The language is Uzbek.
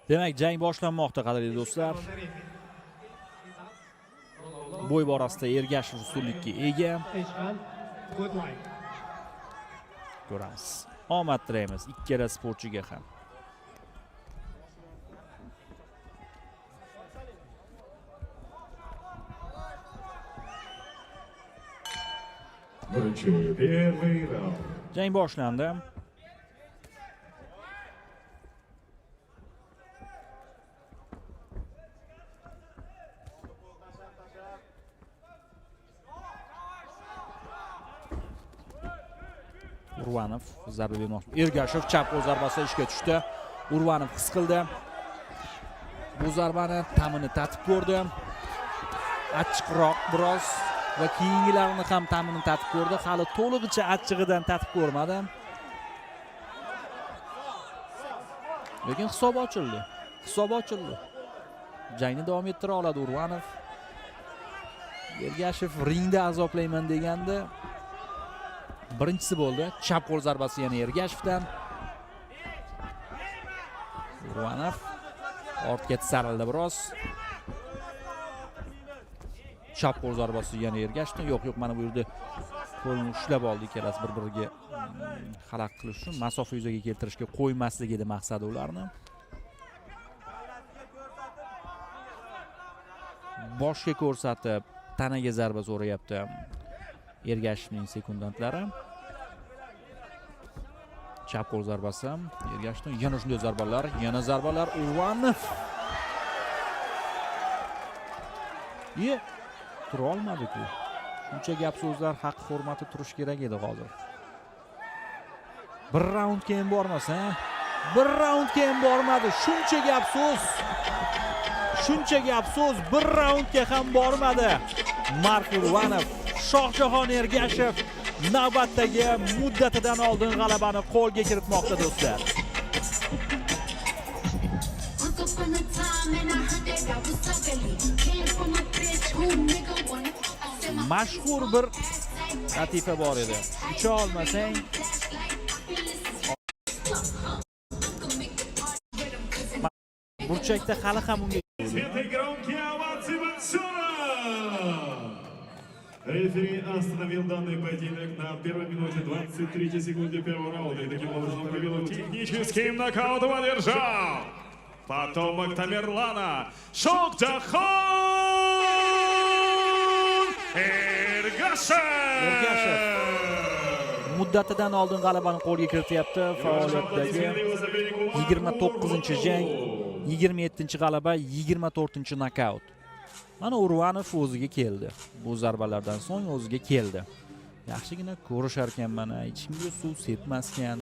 Demak, jang boshlanmoqda, qadrli do'stlar. Bo'y borasida Ergashev ustunlikka ega. Ko'ramiz. Omad tilaymiz ikkala sportchiga ham. Jang boshlandi. Urvanov zarba bermoqchi. Ergashev chap qo'l zarbasi ishga tushdi. Urvanov his qildi. Bu zarbani ta'mini tatib ko'rdi. Achchiqroq biroz va keyingilarini ham ta'mini tatib ko'rdi. Hali to'lig'icha achchig'idan tatib ko'rmadi. Lekin hisob ochildi. Jangni davom ettira oladi Urvanov. Ergashev ringda azoblayman degandi. Birinchisi bo'ldi. Chap qo'l zarbasi yana Ergashevdan. Urvanov ortga tisarildi biroz. Chap qo'l zarbasi yana Ergashevdan. Yo'q, mana bu yerda qo'lni ushlab oldi ikkalasi bir-biriga xalaq qilish uchun masofa yuzaga keltirishga qo'ymaslik edi maqsadi ularni. Boshga ko'rsatib tanaga zarba so'rayapti Ergashevning sekundantlari. Chap qo'l zarbasi Ergashevdan, yana shunday zarbalar, Urvanov. Tura olmadi-ku. Shuncha gap so'zlar haq hurmati turish kerak edi hozir. Bir raund keyin bormasa, bir raundga ham bormadi. Shuncha gap so'z, bir raundga ham bormadi. Mark Urvanov, Shohjahon Ergashev navbatdagi muddatidan oldin g'alabani qo'lga kiritmoqda do'stlar. Mashhur bir latifa bor edi. Ucha olmasang burchakda hali ham unga Рефери остановил данный поединок на первой минуте 23 секунде первого раунда и таким образом победу техническим нокаутом одержал потомок Тамерлана Shohjahon Ergashev. Muddatidan oldin g'alabani qo'lga kirityapti. Faoliyatdagi 29-jang, 27-g'alaba, 24-nokaut. Mana Urvanov o'ziga keldi. Bu zarbalardan so'ng o'ziga keldi. Yaxshigina ko'rishar ekan, mana hech kimga suv sepmaskan.